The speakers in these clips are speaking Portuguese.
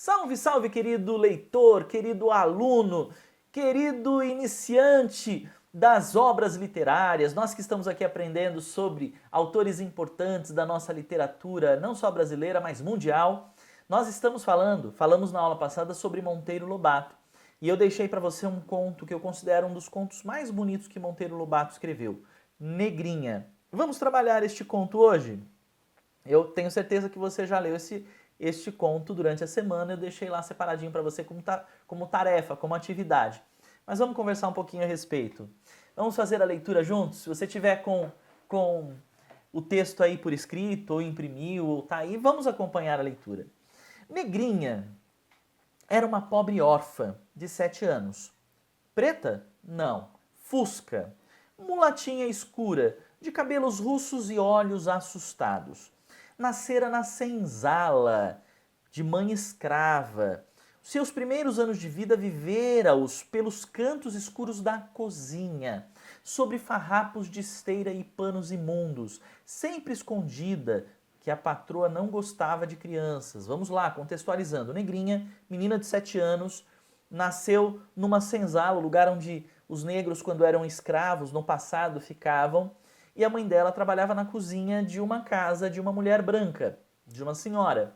Salve, salve, querido leitor, querido aluno, querido iniciante das obras literárias. Nós que estamos aqui aprendendo sobre autores importantes da nossa literatura, não só brasileira, mas mundial. Nós estamos falamos na aula passada sobre Monteiro Lobato. E eu deixei para você um conto que eu considero um dos contos mais bonitos que Monteiro Lobato escreveu, Negrinha. Vamos trabalhar este conto hoje? Eu tenho certeza que você já leu este conto durante a semana, eu deixei lá separadinho para você como tarefa, como atividade. Mas vamos conversar um pouquinho a respeito. Vamos fazer a leitura juntos? Se você tiver com o texto aí por escrito, ou imprimiu, ou tá aí, vamos acompanhar a leitura. Negrinha era uma pobre órfã de 7 anos. Preta? Não. Fusca. Mulatinha escura, de cabelos russos e olhos assustados. Nascera na senzala, de mãe escrava. Seus primeiros anos de vida vivera-os pelos cantos escuros da cozinha, sobre farrapos de esteira e panos imundos, sempre escondida, que a patroa não gostava de crianças. Vamos lá, contextualizando. Negrinha, menina de 7 anos, nasceu numa senzala, lugar onde os negros, quando eram escravos, no passado ficavam, e a mãe dela trabalhava na cozinha de uma casa de uma mulher branca, de uma senhora.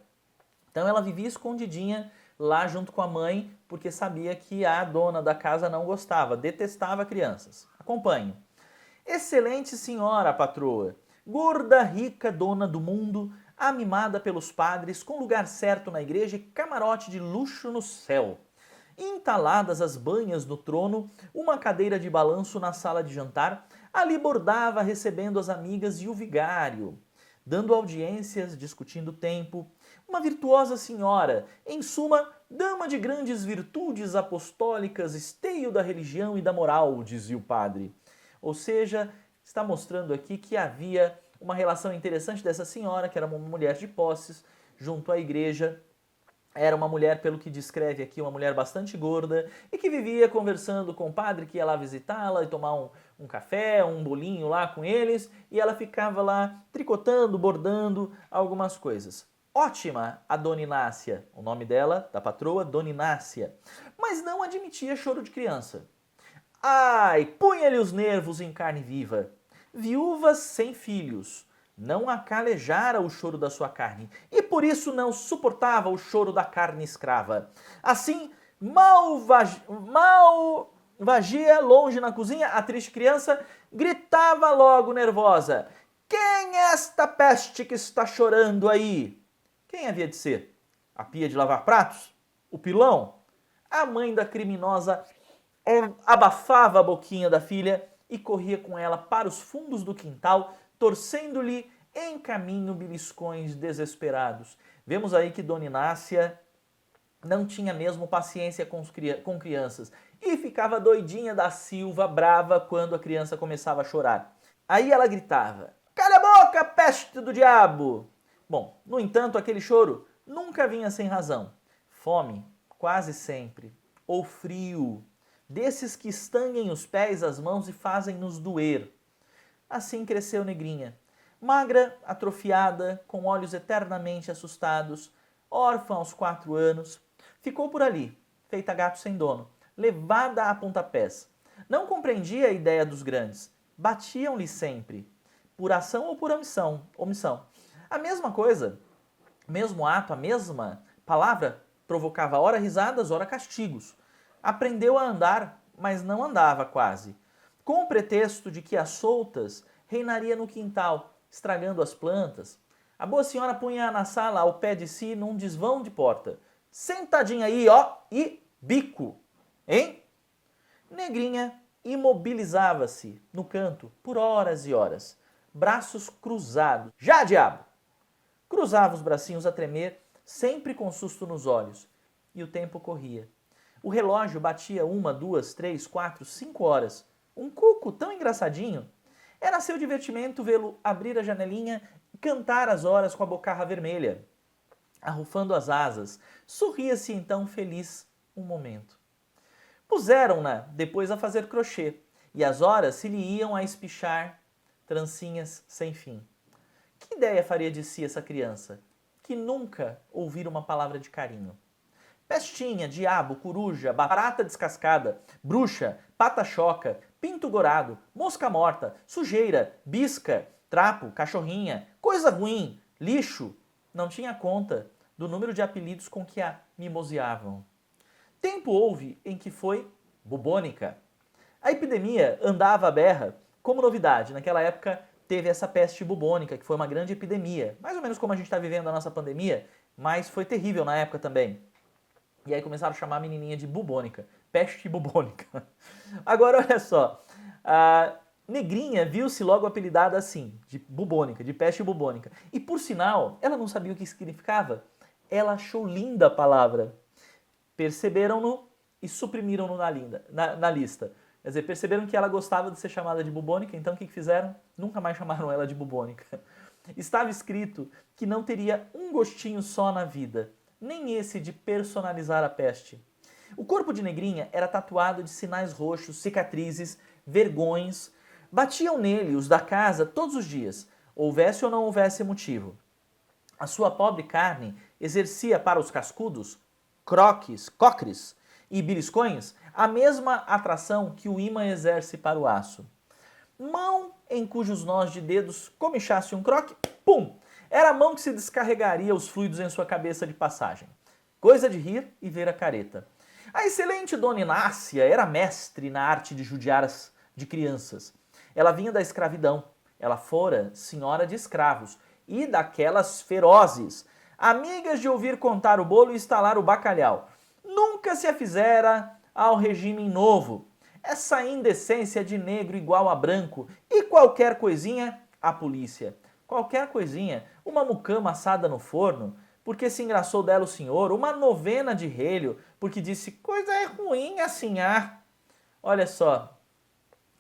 Então ela vivia escondidinha lá junto com a mãe, porque sabia que a dona da casa não gostava, detestava crianças. Acompanhe. Excelente senhora, patroa, gorda, rica, dona do mundo, amimada pelos padres, com lugar certo na igreja e camarote de luxo no céu. Entaladas as banhas no trono, uma cadeira de balanço na sala de jantar, ali bordava recebendo as amigas e o vigário, dando audiências, discutindo tempo. Uma virtuosa senhora, em suma, dama de grandes virtudes apostólicas, esteio da religião e da moral, dizia o padre. Ou seja, está mostrando aqui que havia uma relação interessante dessa senhora, que era uma mulher de posses, junto à igreja. Era uma mulher, pelo que descreve aqui, uma mulher bastante gorda e que vivia conversando com o padre que ia lá visitá-la e tomar um café, um bolinho lá com eles, e ela ficava lá tricotando, bordando algumas coisas. Ótima a Dona Inácia, o nome dela, da patroa, Dona Inácia, mas não admitia choro de criança. Ai, punha-lhe os nervos em carne viva. Viúvas sem filhos. Não a calejara o choro da sua carne, e por isso não suportava o choro da carne escrava. Assim, mal vagia longe na cozinha, a triste criança gritava logo nervosa: "Quem é esta peste que está chorando aí?" Quem havia de ser? A pia de lavar pratos? O pilão? A mãe da criminosa abafava a boquinha da filha e corria com ela para os fundos do quintal, torcendo-lhe em caminho beliscões desesperados. Vemos aí que Dona Inácia não tinha mesmo paciência com crianças e ficava doidinha da Silva, brava, quando a criança começava a chorar. Aí ela gritava: "Cala a boca, peste do diabo!" Bom, no entanto, aquele choro nunca vinha sem razão. Fome, quase sempre. Ou frio, desses que estanguem os pés, as mãos e fazem-nos doer. Assim cresceu Negrinha, magra, atrofiada, com olhos eternamente assustados, órfã aos 4 anos, ficou por ali, feita gato sem dono, levada a pontapés. Não compreendia a ideia dos grandes, batiam-lhe sempre, por ação ou por omissão. A mesma coisa, o mesmo ato, a mesma palavra provocava ora risadas, ora castigos. Aprendeu a andar, mas não andava quase, com o pretexto de que às soltas reinaria no quintal, estragando as plantas. A boa senhora punha na sala ao pé de si num desvão de porta. "Sentadinha aí, ó, e bico, hein?" Negrinha imobilizava-se no canto por horas e horas, braços cruzados. "Já, diabo!" Cruzava os bracinhos a tremer, sempre com susto nos olhos. E o tempo corria. O relógio batia 1, 2, 3, 4, 5 horas. Um cuco tão engraçadinho. Era seu divertimento vê-lo abrir a janelinha e cantar as horas com a bocarra vermelha. Arrufando as asas, sorria-se então feliz um momento. Puseram-na depois a fazer crochê, e as horas se lhe iam a espichar trancinhas sem fim. Que ideia faria de si essa criança, que nunca ouvira uma palavra de carinho? Pestinha, diabo, coruja, barata descascada, bruxa, pata-choca, pinto-gorado, mosca-morta, sujeira, bisca, trapo, cachorrinha, coisa ruim, lixo. Não tinha conta do número de apelidos com que a mimoseavam. Tempo houve em que foi bubônica. A epidemia andava à berra como novidade. Naquela época teve essa peste bubônica, que foi uma grande epidemia. Mais ou menos como a gente está vivendo a nossa pandemia, mas foi terrível na época também. E aí começaram a chamar a menininha de bubônica. Peste bubônica. Agora olha só, a Negrinha viu-se logo apelidada assim, de bubônica, de peste bubônica. E por sinal, ela não sabia o que significava. Ela achou linda a palavra. Perceberam-no e suprimiram-no na lista. Quer dizer, perceberam que ela gostava de ser chamada de bubônica, então o que fizeram? Nunca mais chamaram ela de bubônica. Estava escrito que não teria um gostinho só na vida, nem esse de personalizar a peste. O corpo de Negrinha era tatuado de sinais roxos, cicatrizes, vergões. Batiam nele os da casa todos os dias, houvesse ou não houvesse motivo. A sua pobre carne exercia para os cascudos, cocres e beliscões a mesma atração que o ímã exerce para o aço. Mão em cujos nós de dedos comichasse um croque, pum! Era a mão que se descarregaria os fluidos em sua cabeça de passagem. Coisa de rir e ver a careta. A excelente Dona Inácia era mestre na arte de judiar de crianças. Ela vinha da escravidão. Ela fora senhora de escravos e daquelas ferozes, amigas de ouvir contar o bolo e estalar o bacalhau. Nunca se afizera ao regime novo. Essa indecência de negro igual a branco e qualquer coisinha, a polícia. Qualquer coisinha, uma mucama assada no forno, porque se engraçou dela o senhor, uma novena de relho, porque disse coisa é ruim assim, ah. Olha só,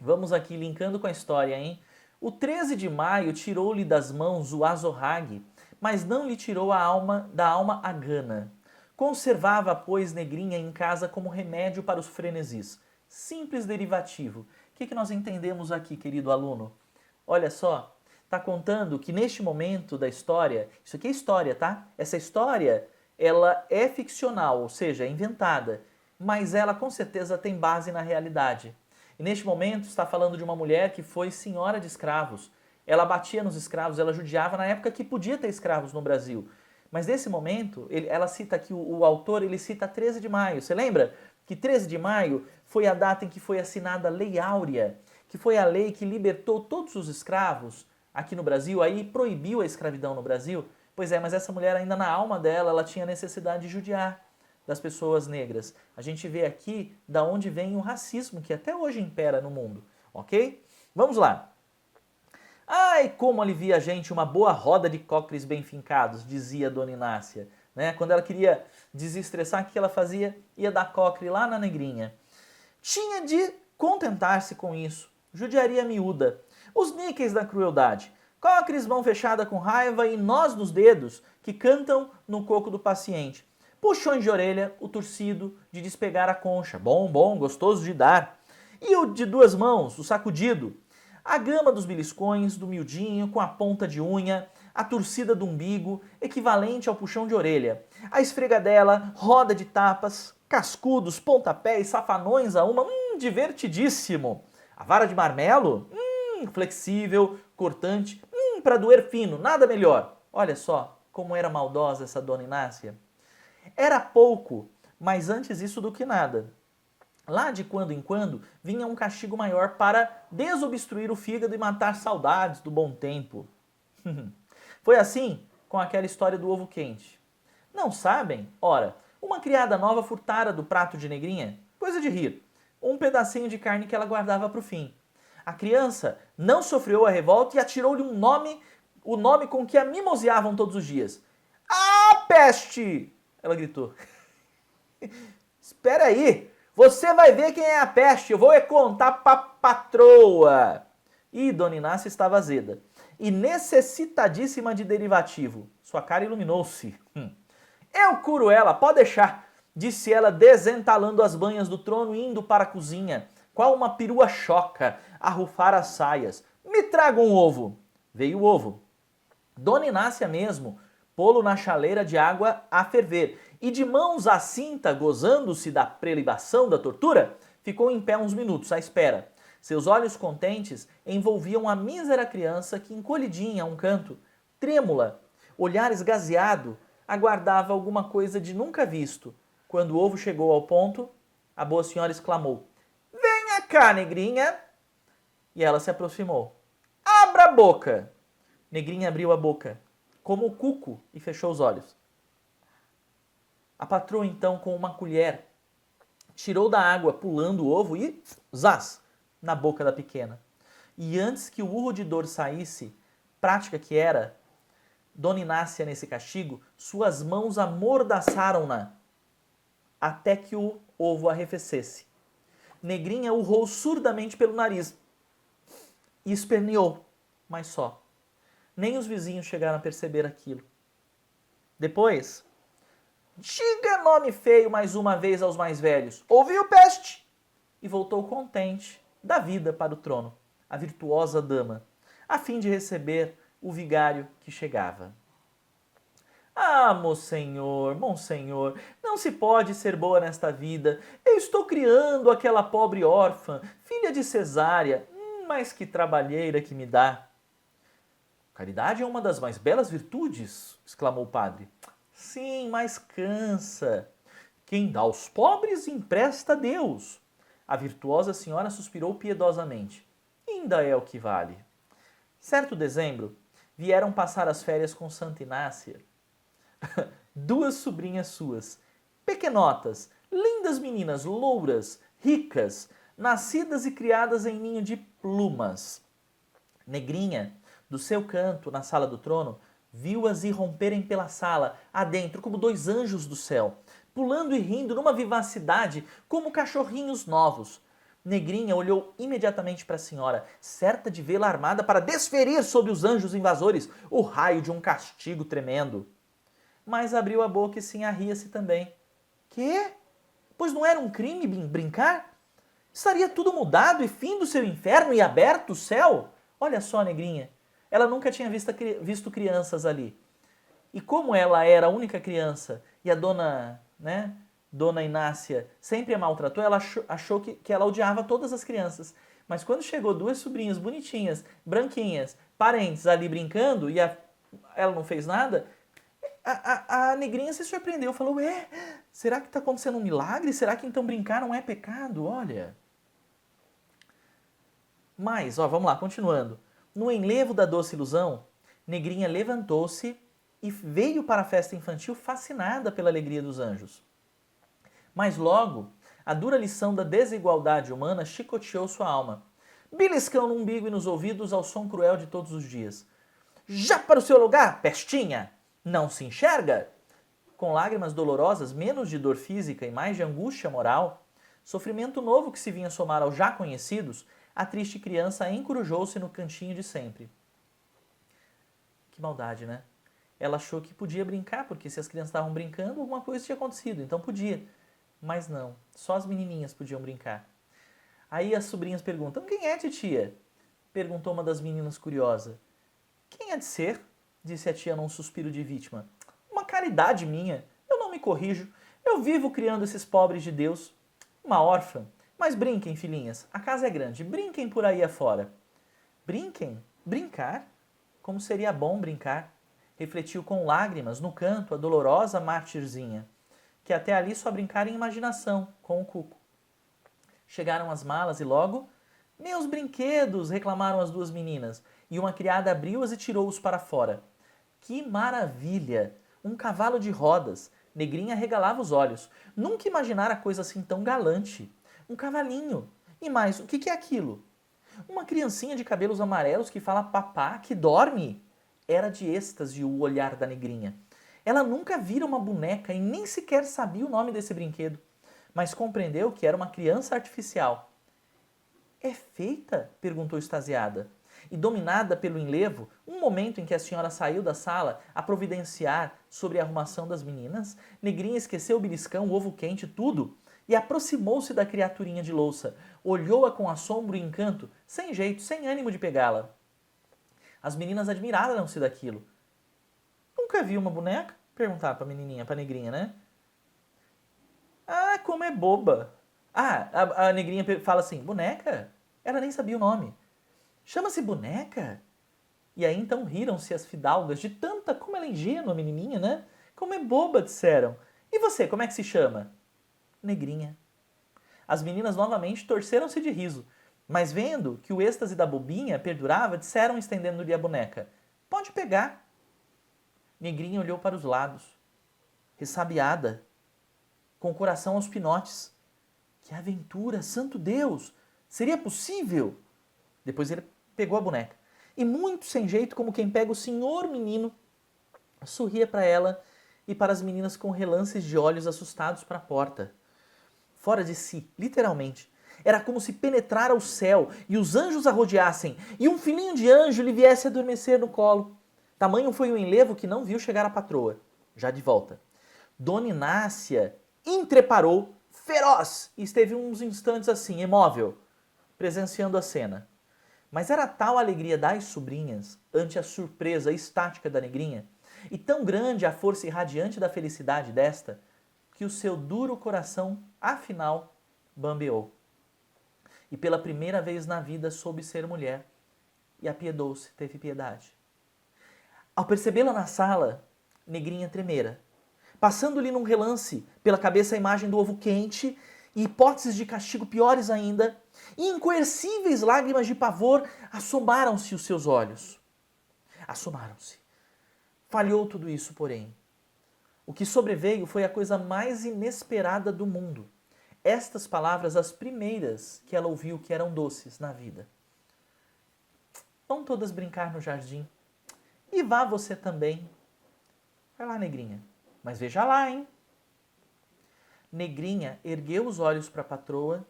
vamos aqui linkando com a história, hein? O 13 de maio tirou-lhe das mãos o azorrague, mas não lhe tirou da alma a gana. Conservava, pois, Negrinha em casa como remédio para os frenesis. Simples derivativo. O que nós entendemos aqui, querido aluno? Olha só, está contando que neste momento da história, isso aqui é história, tá? Essa história, ela é ficcional, ou seja, é inventada, mas ela com certeza tem base na realidade. E neste momento está falando de uma mulher que foi senhora de escravos. Ela batia nos escravos, ela judiava na época que podia ter escravos no Brasil. Mas nesse momento, ela cita aqui, o autor, ele cita 13 de maio. Você lembra que 13 de maio foi a data em que foi assinada a Lei Áurea, que foi a lei que libertou todos os escravos aqui no Brasil, aí proibiu a escravidão no Brasil? Pois é, mas essa mulher ainda na alma dela, ela tinha necessidade de judiar das pessoas negras. A gente vê aqui da onde vem o racismo que até hoje impera no mundo, ok? Vamos lá. Ai, como alivia a gente uma boa roda de cocres bem fincados, dizia Dona Inácia. Né? Quando ela queria desestressar, o que ela fazia? Ia dar cocre lá na Negrinha. Tinha de contentar-se com isso. Judiaria miúda. Os níqueis da crueldade. Cocres, mão fechada com raiva e nós nos dedos que cantam no coco do paciente. Puxões de orelha, o torcido de despegar a concha. Bom, bom, gostoso de dar. E o de duas mãos, o sacudido. A gama dos beliscões, do miudinho, com a ponta de unha, a torcida do umbigo, equivalente ao puxão de orelha. A esfregadela, roda de tapas, cascudos, pontapés, safanões a uma, divertidíssimo. A vara de marmelo, flexível, cortante, para doer fino, nada melhor. Olha só como era maldosa essa Dona Inácia. Era pouco, mas antes isso do que nada. Lá de quando em quando vinha um castigo maior para desobstruir o fígado e matar saudades do bom tempo. Foi assim com aquela história do ovo quente. Não sabem? Ora, uma criada nova furtara do prato de Negrinha, coisa de rir, um pedacinho de carne que ela guardava para o fim. A criança não sofreu a revolta e atirou-lhe o nome com que a mimoseavam todos os dias. Ah, peste! Ela gritou. Espera aí! Você vai ver quem é a peste, eu vou contar pra patroa. E Dona Inácia estava azeda e necessitadíssima de derivativo. Sua cara iluminou-se. Eu curo ela, pode deixar, disse ela desentalando as banhas do trono e indo para a cozinha, qual uma perua choca, a rufar as saias. Me traga um ovo. Veio o ovo. Dona Inácia mesmo pô-lo na chaleira de água a ferver e de mãos à cinta, gozando-se da prelibação da tortura, ficou em pé uns minutos à espera. Seus olhos contentes envolviam a mísera criança que, encolhidinha a um canto, trêmula, olhar esgazeado, aguardava alguma coisa de nunca visto. Quando o ovo chegou ao ponto, a boa senhora exclamou: "Venha cá, negrinha!" E ela se aproximou. "Abra a boca!" Negrinha abriu a boca, como o cuco, e fechou os olhos. A patroa, então, com uma colher, tirou da água, pulando o ovo e, zás, na boca da pequena. E antes que o urro de dor saísse, prática que era, Dona Inácia, nesse castigo, suas mãos amordaçaram-na até que o ovo arrefecesse. Negrinha urrou surdamente pelo nariz e esperneou, mas só. Nem os vizinhos chegaram a perceber aquilo. Depois, diga nome feio mais uma vez aos mais velhos. Ouviu, peste? E voltou contente da vida para o trono, a virtuosa dama, a fim de receber o vigário que chegava. Ah, monsenhor, não se pode ser boa nesta vida. Eu estou criando aquela pobre órfã, filha de Cesária, mas que trabalheira que me dá. Caridade é uma das mais belas virtudes, exclamou o padre. Sim, mas cansa. Quem dá aos pobres empresta a Deus. A virtuosa senhora suspirou piedosamente. Ainda é o que vale. Certo dezembro, vieram passar as férias com Santa Inácia duas sobrinhas suas, pequenotas, lindas meninas, louras, ricas, nascidas e criadas em ninho de plumas. Negrinha, do seu canto, na sala do trono, viu-as irromperem pela sala, adentro, como dois anjos do céu, pulando e rindo numa vivacidade como cachorrinhos novos. Negrinha olhou imediatamente para a senhora, certa de vê-la armada para desferir sobre os anjos invasores o raio de um castigo tremendo. Mas abriu a boca e Sinhá-ria-se também. Quê? Pois não era um crime brincar? Estaria tudo mudado e fim do seu inferno e aberto o céu? Olha só, Negrinha, ela nunca tinha visto crianças ali. E como ela era a única criança e a Dona Inácia sempre a maltratou, ela achou que ela odiava todas as crianças. Mas quando chegou duas sobrinhas bonitinhas, branquinhas, parentes ali brincando e ela não fez nada, a Negrinha se surpreendeu, falou, será que está acontecendo um milagre? Será que então brincar não é pecado? Olha. Mas, vamos lá, continuando. No enlevo da doce ilusão, Negrinha levantou-se e veio para a festa infantil fascinada pela alegria dos anjos. Mas logo, a dura lição da desigualdade humana chicoteou sua alma, beliscando no umbigo e nos ouvidos ao som cruel de todos os dias. Já para o seu lugar, pestinha! Não se enxerga? Com lágrimas dolorosas, menos de dor física e mais de angústia moral, sofrimento novo que se vinha somar aos já conhecidos, a triste criança encurujou-se no cantinho de sempre. Que maldade, né? Ela achou que podia brincar, porque se as crianças estavam brincando, alguma coisa tinha acontecido, então podia. Mas não, só as menininhas podiam brincar. Aí as sobrinhas perguntam, quem é, titia? Perguntou uma das meninas curiosa. Quem há de ser? Disse a tia num suspiro de vítima. Uma caridade minha, eu não me corrijo, eu vivo criando esses pobres de Deus. Uma órfã. Mas brinquem, filhinhas, a casa é grande, brinquem por aí afora. Brinquem? Brincar? Como seria bom brincar? Refletiu com lágrimas no canto a dolorosa mártirzinha, que até ali só brincara em imaginação, com o cuco. Chegaram as malas e logo, meus brinquedos, reclamaram as duas meninas, e uma criada abriu-as e tirou-os para fora. Que maravilha! Um cavalo de rodas. Negrinha regalava os olhos. Nunca imaginara coisa assim tão galante. Um cavalinho. E mais, o que é aquilo? Uma criancinha de cabelos amarelos que fala papá, que dorme. Era de êxtase o olhar da Negrinha. Ela nunca vira uma boneca e nem sequer sabia o nome desse brinquedo, mas compreendeu que era uma criança artificial. É feita? Perguntou extasiada. E dominada pelo enlevo, um momento em que a senhora saiu da sala a providenciar sobre a arrumação das meninas, Negrinha esqueceu o beliscão, o ovo quente, tudo, e aproximou-se da criaturinha de louça, olhou-a com assombro e encanto, sem jeito, sem ânimo de pegá-la. As meninas admiraram-se daquilo. Nunca vi uma boneca? Perguntava para a menininha, para a Negrinha, né? como é boba. Ah, a negrinha fala assim, boneca? Ela nem sabia o nome. Chama-se boneca? E aí então riram-se as fidalgas de tanta, como ela é ingênua, menininha, né? Como é boba, disseram. E você, como é que se chama? Negrinha. As meninas novamente torceram-se de riso, mas vendo que o êxtase da bobinha perdurava, disseram estendendo-lhe a boneca, pode pegar. Negrinha olhou para os lados, ressabiada, com o coração aos pinotes. Que aventura, santo Deus! Seria possível? Depois ele pegou a boneca. E muito sem jeito, como quem pega o senhor menino, sorria para ela e para as meninas com relances de olhos assustados para a porta. Fora de si, literalmente. Era como se penetrara o céu e os anjos a rodeassem e um filhinho de anjo lhe viesse adormecer no colo. Tamanho foi o enlevo que não viu chegar a patroa. Já de volta. Dona Inácia entreparou, feroz, e esteve uns instantes assim, imóvel, presenciando a cena. Mas era tal a alegria das sobrinhas ante a surpresa estática da negrinha, e tão grande a força irradiante da felicidade desta, que o seu duro coração, afinal, bambeou. E pela primeira vez na vida soube ser mulher, e apiedou-se, teve piedade. Ao percebê-la na sala, negrinha tremera, passando-lhe num relance pela cabeça a imagem do ovo quente e hipóteses de castigo piores ainda, e incoercíveis lágrimas de pavor assomaram-se os seus olhos. Assomaram-se. Falhou tudo isso, porém. O que sobreveio foi a coisa mais inesperada do mundo. Estas palavras, as primeiras que ela ouviu que eram doces na vida. Vão todas brincar no jardim. E vá você também. Vai lá, negrinha. Mas veja lá, hein? Negrinha ergueu os olhos para a patroa,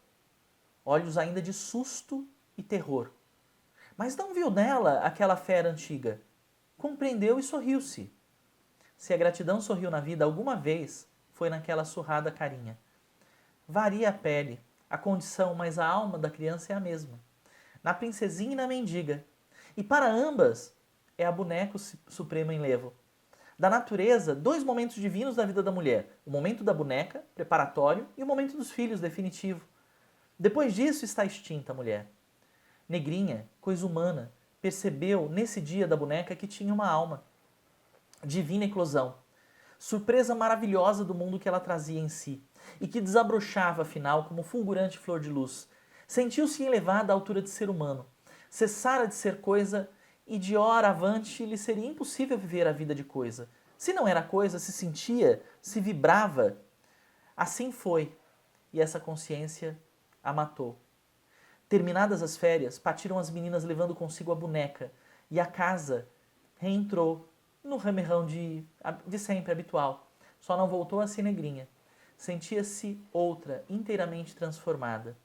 olhos ainda de susto e terror. Mas não viu nela aquela fera antiga. Compreendeu e sorriu-se. Se a gratidão sorriu na vida alguma vez, foi naquela surrada carinha. Varia a pele, a condição, mas a alma da criança é a mesma. Na princesinha e na mendiga. E para ambas, é a boneca suprema enlevo. Da natureza, dois momentos divinos da vida da mulher. O momento da boneca, preparatório, e o momento dos filhos, definitivo. Depois disso está extinta a mulher. Negrinha, coisa humana, percebeu nesse dia da boneca que tinha uma alma. Divina eclosão. Surpresa maravilhosa do mundo que ela trazia em si, e que desabrochava, afinal, como fulgurante flor de luz. Sentiu-se elevada à altura de ser humano. Cessara de ser coisa e de hora avante lhe seria impossível viver a vida de coisa. Se não era coisa, se sentia, se vibrava. Assim foi, e essa consciência a matou. Terminadas as férias, partiram as meninas levando consigo a boneca, e a casa reentrou no ramerrão de sempre habitual. Só não voltou a ser negrinha. Sentia-se outra, inteiramente transformada.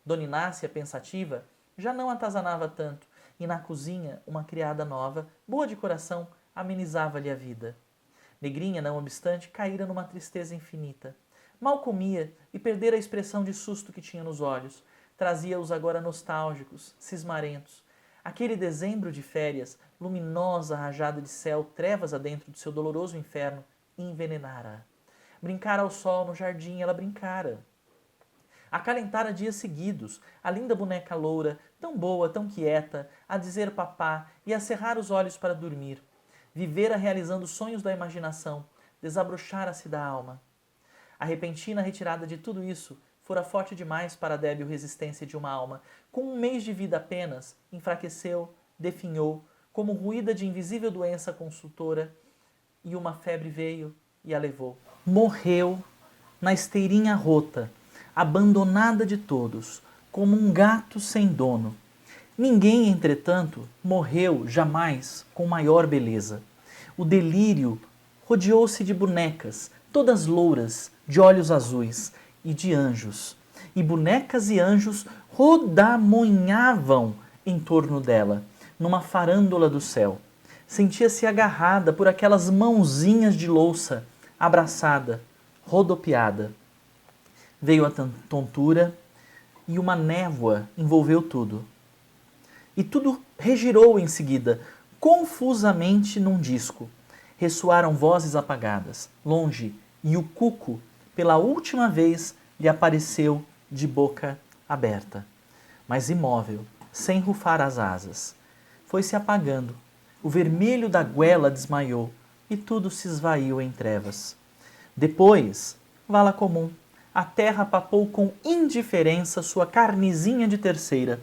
Dona Inácia, pensativa, já não atazanava tanto, e na cozinha uma criada nova, boa de coração, amenizava-lhe a vida. Negrinha, não obstante, caíra numa tristeza infinita. Mal comia e perdera a expressão de susto que tinha nos olhos. Trazia-os agora nostálgicos, cismarentos. Aquele dezembro de férias, luminosa rajada de céu, trevas adentro do seu doloroso inferno, envenenara. Brincara ao sol no jardim, ela brincara. Acalentara dias seguidos, a linda boneca loura, tão boa, tão quieta, a dizer papá e a cerrar os olhos para dormir. Vivera realizando sonhos da imaginação, desabrochara-se da alma. A repentina retirada de tudo isso fora forte demais para a débil resistência de uma alma. Com um mês de vida apenas, enfraqueceu, definhou, como ruída de invisível doença consultora, e uma febre veio e a levou. Morreu na esteirinha rota, abandonada de todos, como um gato sem dono. Ninguém, entretanto, morreu jamais com maior beleza. O delírio rodeou-se de bonecas, todas louras, de olhos azuis, e de anjos. E bonecas e anjos rodamonhavam em torno dela, numa farândola do céu. Sentia-se agarrada por aquelas mãozinhas de louça, abraçada, rodopiada. Veio a tontura e uma névoa envolveu tudo. E tudo regirou em seguida, confusamente num disco. Ressoaram vozes apagadas, longe, e o cuco, pela última vez, lhe apareceu de boca aberta, mas imóvel, sem rufar as asas. Foi se apagando, o vermelho da goela desmaiou e tudo se esvaiu em trevas. Depois, vala comum, a terra papou com indiferença sua carnezinha de terceira.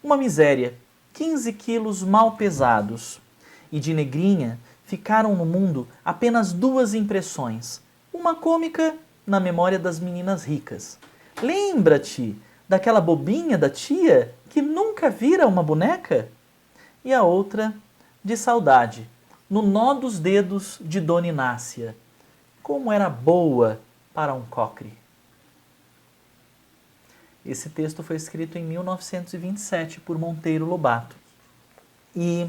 Uma miséria, 15 quilos mal pesados. E de negrinha ficaram no mundo apenas 2 impressões. Uma cômica na memória das meninas ricas. Lembra-te daquela bobinha da tia que nunca vira uma boneca? E a outra de saudade, no nó dos dedos de Dona Inácia. Como era boa para um cocre. Esse texto foi escrito em 1927 por Monteiro Lobato. E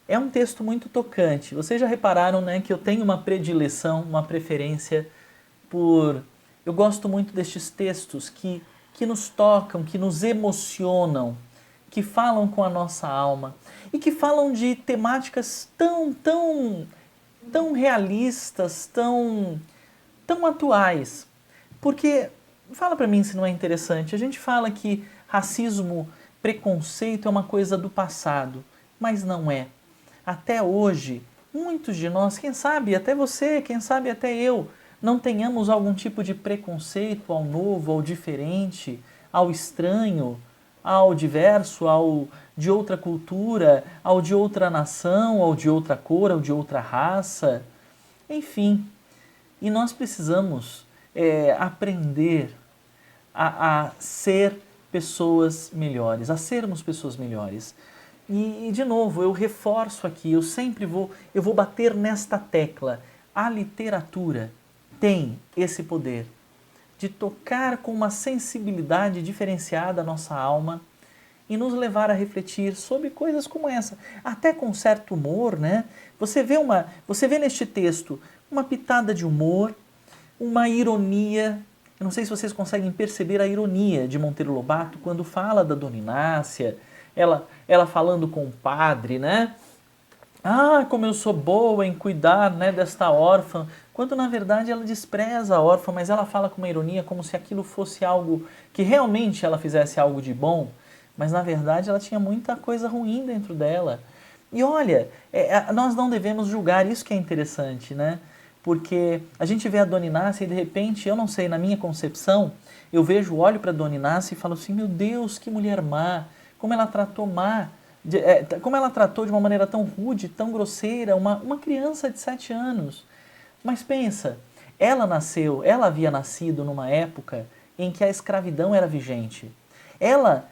é um texto muito tocante. Vocês já repararam, né, que eu tenho uma predileção, uma preferência por... Eu gosto muito destes textos que nos tocam, que nos emocionam, que falam com a nossa alma e que falam de temáticas tão realistas, tão atuais. Porque, fala pra mim se não é interessante, a gente fala que racismo, preconceito é uma coisa do passado, mas não é. Até hoje, muitos de nós, quem sabe até você, quem sabe até eu, não tenhamos algum tipo de preconceito ao novo, ao diferente, ao estranho, ao diverso, ao de outra cultura, ao de outra nação, ao de outra cor, ao de outra raça, enfim. E nós precisamos aprender a ser pessoas melhores, a sermos pessoas melhores. E, de novo, eu reforço aqui, eu vou bater nesta tecla. A literatura tem esse poder de tocar com uma sensibilidade diferenciada a nossa alma e nos levar a refletir sobre coisas como essa, até com certo humor, né? Você vê neste texto uma pitada de humor, uma ironia. Eu não sei se vocês conseguem perceber a ironia de Monteiro Lobato quando fala da Dona Inácia, ela falando com o padre, né? Ah, como eu sou boa em cuidar, né, desta órfã, quando na verdade ela despreza a órfã, mas ela fala com uma ironia como se aquilo fosse algo que realmente ela fizesse algo de bom, mas na verdade ela tinha muita coisa ruim dentro dela. E olha, nós não devemos julgar, isso que é interessante, né? Porque a gente vê a Dona Inácia e de repente, eu não sei, na minha concepção, eu olho para a Dona Inácia e falo assim, meu Deus, que mulher má, como ela tratou como ela tratou de uma maneira tão rude, tão grosseira, uma criança de 7 anos. Mas pensa, ela havia nascido numa época em que a escravidão era vigente. Ela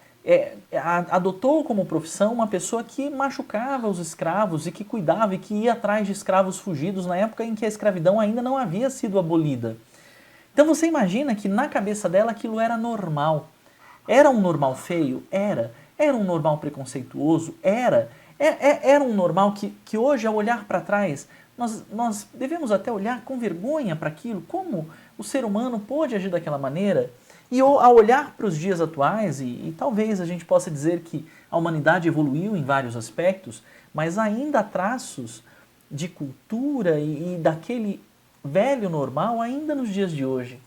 adotou como profissão uma pessoa que machucava os escravos e que cuidava e que ia atrás de escravos fugidos na época em que a escravidão ainda não havia sido abolida. Então você imagina que na cabeça dela aquilo era normal. Era um normal feio? Era. Era um normal preconceituoso? Era. Era um normal que hoje, ao olhar para trás, nós devemos até olhar com vergonha para aquilo. Como o ser humano pôde agir daquela maneira? E ao olhar para os dias atuais, e talvez a gente possa dizer que a humanidade evoluiu em vários aspectos, mas ainda há traços de cultura e daquele velho normal ainda nos dias de hoje.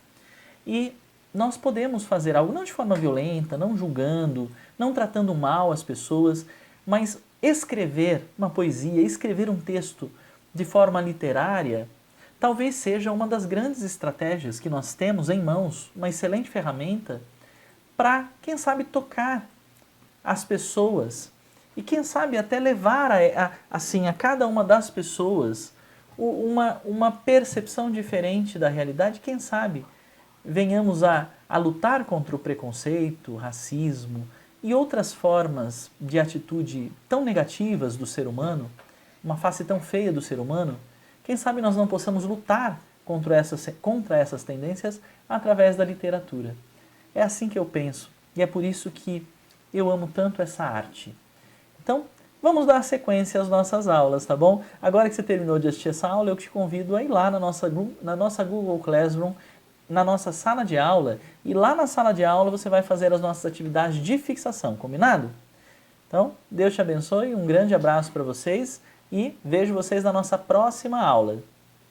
E nós podemos fazer algo, não de forma violenta, não julgando, não tratando mal as pessoas, mas escrever uma poesia, escrever um texto de forma literária, talvez seja uma das grandes estratégias que nós temos em mãos, uma excelente ferramenta para, quem sabe, tocar as pessoas e, quem sabe, até levar a cada uma das pessoas uma percepção diferente da realidade, quem sabe venhamos a lutar contra o preconceito, o racismo e outras formas de atitude tão negativas do ser humano, uma face tão feia do ser humano. Quem sabe nós não possamos lutar contra essas tendências através da literatura. É assim que eu penso e é por isso que eu amo tanto essa arte. Então, vamos dar sequência às nossas aulas, tá bom? Agora que você terminou de assistir essa aula, eu te convido a ir lá na nossa Google Classroom, na nossa sala de aula, e lá na sala de aula você vai fazer as nossas atividades de fixação, combinado? Então, Deus te abençoe, um grande abraço para vocês e vejo vocês na nossa próxima aula.